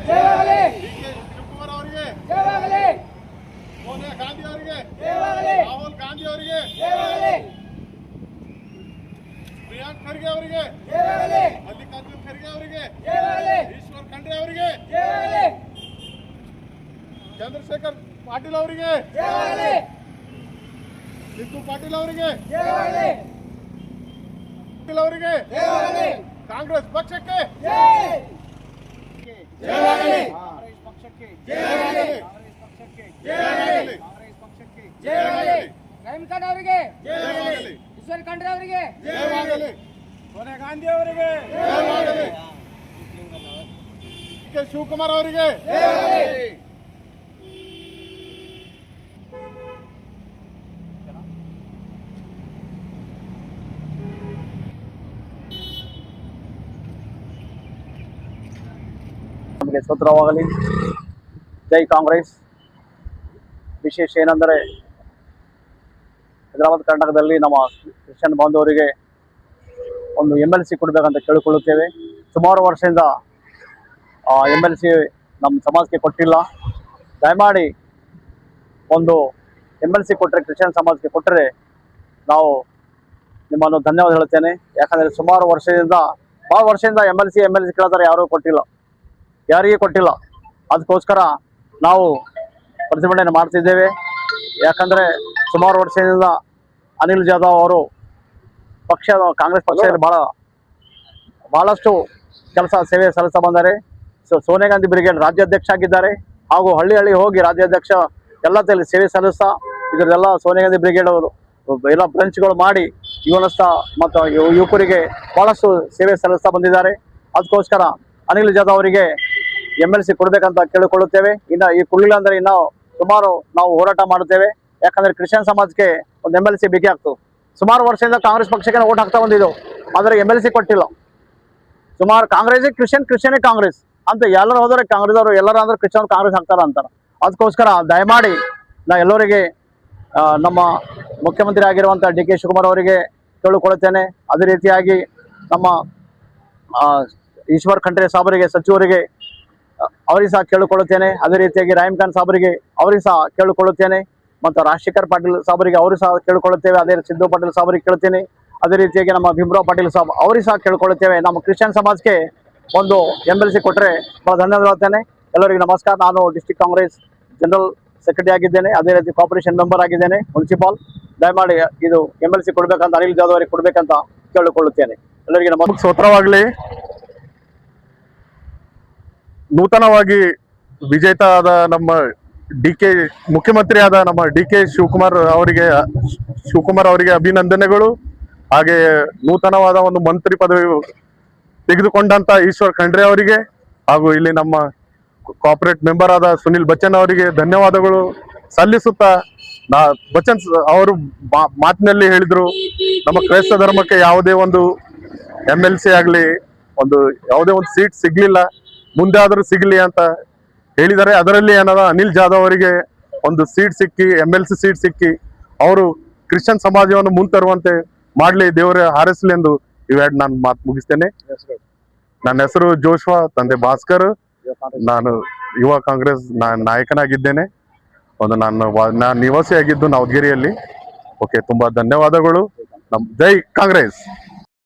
ಜಯವಾಗಲಿ ಡಿ.ಕೆ ಶಿವಕುಮಾರ್ ಅವರಿಗೆ ಜಯವಾಗಲಿ ಸೋನಿಯಾ ಗಾಂಧಿ ಅವರಿಗೆ ಜಯವಾಗಲಿ ರಾಹುಲ್ ಗಾಂಧಿ ಅವರಿಗೆ ಜಯವಾಗಲಿ ಪ್ರಿಯಾಂಕ್ ಖರ್ಗೆ ಅವರಿಗೆ ಜಯವಾಗಲಿ ಮಲ್ಲಿಕಾರ್ಜುನ್ ಖರ್ಗೆ ಅವರಿಗೆ ಜಯವಾಗಲಿ ಈಶ್ವರ್ ಖಂಡ್ರೆ ಅವರಿಗೆ ಜಯವಾಗಲಿ ಚಂದ್ರಶೇಖರ್ ಪಾಟೀಲ್ ಅವರಿಗೆ ಜಯವಾಗಲಿ ಸಿದ್ದು ಪಾಟೀಲ್ ಅವರಿಗೆ ಜಯವಾಗಲಿ ಪಾಟೀಲ್ ಅವರಿಗೆ ಜಯವಾಗಲಿ ಕಾಂಗ್ರೆಸ್ ಪಕ್ಷಕ್ಕೆ ಜಯ ಜಯವಾಗಲಿ ಕಾಂಗ್ರೆಸ್ ಪಕ್ಷಕ್ಕೆ ಜಯವಾಗಲಿ ಕಾಂಗ್ರೆಸ್ ಪಕ್ಷಕ್ಕೆ ಜಯವಾಗಲಿ ಕಾಂಗ್ರೆಸ್ ಪಕ್ಷಕ್ಕೆ ಜಯವಾಗಲಿ ರಹೀಂ ಖಾನ್ ಅವರಿಗೆ ಜಯವಾಗಲಿ ಈಶ್ವರ್ ಖಂಡ್ರೆ ಅವರಿಗೆ ಜಯವಾಗಲಿ ಸೋನಿಯಾ ಗಾಂಧಿ ಅವರಿಗೆ ಜಯವಾಗಲಿ ಡಿ.ಕೆ ಶಿವಕುಮಾರ್ ಅವರಿಗೆ ಜಯವಾಗಲಿ ನಮಗೆ ಸ್ತೋತ್ರವಾಗಲಿ. ಜೈ ಕಾಂಗ್ರೆಸ್. ವಿಶೇಷ ಏನೆಂದರೆ ಹೈದರಾಬಾದ್ ಕರ್ನಾಟಕದಲ್ಲಿ ನಮ್ಮ ಕ್ರಿಶ್ಚಿಯನ್ ಬಾಂಧವರಿಗೆ ಒಂದು MLC ಕೊಡಬೇಕಂತ ಕೇಳಿಕೊಳ್ಳುತ್ತೇವೆ. ಸುಮಾರು ವರ್ಷದಿಂದ MLC ನಮ್ಮ ಸಮಾಜಕ್ಕೆ ಕೊಟ್ಟಿಲ್ಲ. ದಯಮಾಡಿ ಒಂದು MLC ಕೊಟ್ಟರೆ, ಕ್ರಿಶ್ಚಿಯನ್ ಸಮಾಜಕ್ಕೆ ಕೊಟ್ಟರೆ ನಾವು ನಿಮ್ಮನ್ನು ಧನ್ಯವಾದ ಹೇಳುತ್ತೇನೆ. ಯಾಕಂದರೆ ಸುಮಾರು ವರ್ಷದಿಂದ ಭಾಳ ವರ್ಷದಿಂದ MLC ಕೇಳಿದ್ರೆ ಯಾರೂ ಕೊಟ್ಟಿಲ್ಲ, ಯಾರಿಗೆ ಕೊಟ್ಟಿಲ್ಲ. ಅದಕ್ಕೋಸ್ಕರ ನಾವು ಪ್ರತಿಭಟನೆ ಮಾಡ್ತಿದ್ದೇವೆ. ಯಾಕಂದರೆ ಸುಮಾರು ವರ್ಷದಿಂದ ಅನಿಲ್ ಜಾಧವ್ ಅವರು ಕಾಂಗ್ರೆಸ್ ಪಕ್ಷದಲ್ಲಿ ಭಾಳಷ್ಟು ಕೆಲಸ ಸೇವೆ ಸಲ್ಲಿಸ್ತಾ ಬಂದ್ದಾರೆ. ಸೋನಿಯಾ ಗಾಂಧಿ ಬ್ರಿಗೇಡ್ ರಾಜ್ಯಾಧ್ಯಕ್ಷ ಆಗಿದ್ದಾರೆ. ಹಾಗೂ ಹಳ್ಳಿ ಹೋಗಿ ರಾಜ್ಯಾಧ್ಯಕ್ಷ ಎಲ್ಲ ಸೇವೆ ಸಲ್ಲಿಸ್ತಾ ಇದರೆಲ್ಲ ಸೋನಿಯಾ ಗಾಂಧಿ ಬ್ರಿಗೇಡ್ ಅವರು ಎಲ್ಲ ಬ್ರಾಂಚ್ಗಳು ಮಾಡಿ ಯುವನಸ್ಥ ಮತ್ತು ಯುವಕರಿಗೆ ಭಾಳಷ್ಟು ಸೇವೆ ಸಲ್ಲಿಸ್ತಾ ಬಂದಿದ್ದಾರೆ. ಅದಕ್ಕೋಸ್ಕರ ಅನಿಲ್ ಜಾಧವ್ ಅವರಿಗೆ MLC ಕೊಡಬೇಕಂತ ಕೇಳಿಕೊಳ್ಳುತ್ತೇವೆ. ಇನ್ನು ಈ ಕೊಡಲಿಲ್ಲ ಅಂದರೆ ಇನ್ನೂ ಸುಮಾರು ನಾವು ಹೋರಾಟ ಮಾಡುತ್ತೇವೆ. ಯಾಕಂದರೆ ಕ್ರಿಶ್ಚಿಯನ್ ಸಮಾಜಕ್ಕೆ ಒಂದು MLC ಬೇಕೇ ಆಗ್ತದೆ. ಸುಮಾರು ವರ್ಷದಿಂದ ಕಾಂಗ್ರೆಸ್ ಪಕ್ಷಕ್ಕೆ ಓಟ್ ಹಾಕ್ತಾ ಬಂದಿದ್ದೆವು, ಆದರೆ MLC ಕೊಟ್ಟಿಲ್ಲ. ಸುಮಾರು ಕಾಂಗ್ರೆಸ್ಗೆ ಕ್ರಿಶ್ಚಿಯನ್ನೇ ಕಾಂಗ್ರೆಸ್ ಅಂತ ಎಲ್ಲರೂ ಹೋದರೆ ಕಾಂಗ್ರೆಸ್ ಅವರು ಎಲ್ಲರೂ ಅಂದ್ರೆ ಕ್ರಿಶ್ಚಿಯನ್ ಕಾಂಗ್ರೆಸ್ ಹಾಕ್ತಾರ ಅಂತಾರೆ. ಅದಕ್ಕೋಸ್ಕರ ದಯಮಾಡಿ ನಾ ಎಲ್ಲರಿಗೆ ನಮ್ಮ ಮುಖ್ಯಮಂತ್ರಿ ಆಗಿರುವಂಥ ಡಿ.ಕೆ ಶಿವಕುಮಾರ್ ಅವರಿಗೆ ಕೇಳಿಕೊಳ್ಳುತ್ತೇನೆ. ಅದೇ ರೀತಿಯಾಗಿ ನಮ್ಮ ಈಶ್ವರ್ ಖಂಡ್ರೆ ಸಾಬರಿಗೆ ಸಚಿವರಿಗೆ ಅವರಿಗೆ ಸಹ ಕೇಳಿಕೊಳ್ಳುತ್ತೇನೆ. ಅದೇ ರೀತಿಯಾಗಿ ರಹೀಂ ಖಾನ್ ಸಾಬರಿಗೆ ಅವರಿಗೆ ಸಹ ಕೇಳಿಕೊಳ್ಳುತ್ತೇನೆ. ಮತ್ತು ರಾಜಶೇಖರ್ ಪಾಟೀಲ್ ಸಾಬರಿಗೆ ಅವರು ಸಹ ಕೇಳಿಕೊಳ್ಳುತ್ತೇವೆ. ಅದೇ ಸಿದ್ದು ಪಾಟೀಲ್ ಸಾಬರಿಗೆ ಕೇಳ್ತೀನಿ. ಅದೇ ರೀತಿಯಾಗಿ ನಮ್ಮ ಭೀಮರಾವ್ ಪಾಟೀಲ್ ಸಾಬ್ ಅವರಿಗೆ ಸಹ ಕೇಳಿಕೊಳ್ಳುತ್ತೇವೆ. ನಮ್ಮ ಕ್ರಿಶ್ಚಿಯನ್ ಸಮಾಜಕ್ಕೆ ಒಂದು MLC ಕೊಟ್ಟರೆ ಭಾಳ ಧನ್ಯವಾದ ಹೇಳ್ತೇನೆ. ಎಲ್ಲರಿಗೂ ನಮಸ್ಕಾರ. ನಾನು ಡಿಸ್ಟ್ರಿಕ್ಟ್ ಕಾಂಗ್ರೆಸ್ ಜನರಲ್ ಸೆಕ್ರೆಟರಿ ಆಗಿದ್ದೇನೆ. ಅದೇ ರೀತಿ ಕಾರ್ಪೊರೇಷನ್ ಮೆಂಬರ್ ಆಗಿದ್ದೇನೆ ಮುನ್ಸಿಪಾಲ್. ದಯಮಾಡಿ ಇದು MLC ಕೊಡಬೇಕಂತ ಅನಿಲ್ ಜಾಧವ್ ಅವರಿಗೆ ಕೊಡಬೇಕಂತ ಕೇಳಿಕೊಳ್ಳುತ್ತೇನೆ. ಎಲ್ಲರಿಗೆ ನಮಸ್ಕಾರ. ಸ್ತೋತ್ರವಾಗಲಿ. ನೂತನವಾಗಿ ವಿಜೇತ ಆದ ನಮ್ಮ ಮುಖ್ಯಮಂತ್ರಿ ಆದ ನಮ್ಮ ಡಿ.ಕೆ ಶಿವಕುಮಾರ್ ಅವರಿಗೆ ಅಭಿನಂದನೆಗಳು. ಹಾಗೆ ನೂತನವಾದ ಒಂದು ಮಂತ್ರಿ ಪದವಿ ತೆಗೆದುಕೊಂಡಂತ ಈಶ್ವರ್ ಖಂಡ್ರೆ ಅವರಿಗೆ ಹಾಗೂ ಇಲ್ಲಿ ನಮ್ಮ ಕಾರ್ಪೊರೇಟ್ ಮೆಂಬರ್ ಆದ ಸುನಿಲ್ ಬಚ್ಚನ್ ಅವರಿಗೆ ಧನ್ಯವಾದಗಳು ಸಲ್ಲಿಸುತ್ತಾ, ಬಚ್ಚನ್ ಅವರು ಮಾತಿನಲ್ಲಿ ಹೇಳಿದ್ರು, ನಮ್ಮ ಕ್ರೈಸ್ತ ಧರ್ಮಕ್ಕೆ ಯಾವುದೇ ಒಂದು MLC ಆಗಲಿ ಯಾವುದೇ ಒಂದು ಸೀಟ್ ಸಿಗ್ಲಿಲ್ಲ, ಮುಂದೆ ಆದರೂ ಸಿಗಲಿ ಅಂತ ಹೇಳಿದ್ದಾರೆ. ಅದರಲ್ಲಿ ಏನದ ಅನಿಲ್ ಜಾಧವ್ ಅವರಿಗೆ ಒಂದು ಸೀಟ್ ಸಿಕ್ಕಿ, MLC ಸೀಟ್ ಸಿಕ್ಕಿ ಅವರು ಕ್ರಿಶ್ಚಿಯನ್ ಸಮಾಜವನ್ನು ಮುಂತರುವಂತೆ ಮಾಡಲಿ, ದೇವರ ಹಾರೈಸಲಿ ಎಂದು ಇವೆರಡು ನಾನು ಮಾತು ಮುಗಿಸ್ತೇನೆ. ನನ್ನ ಹೆಸರು ಜೋಶ್ವಾ, ತಂದೆ ಭಾಸ್ಕರ್. ನಾನು ಯುವ ಕಾಂಗ್ರೆಸ್ ನಾಯಕನಾಗಿದ್ದೇನೆ. ನಾನು ನಿವಾಸಿಯಾಗಿದ್ದು ನವದಗಿರಿಯಲ್ಲಿ. ಓಕೆ, ತುಂಬಾ ಧನ್ಯವಾದಗಳು. ಜೈ ಕಾಂಗ್ರೆಸ್.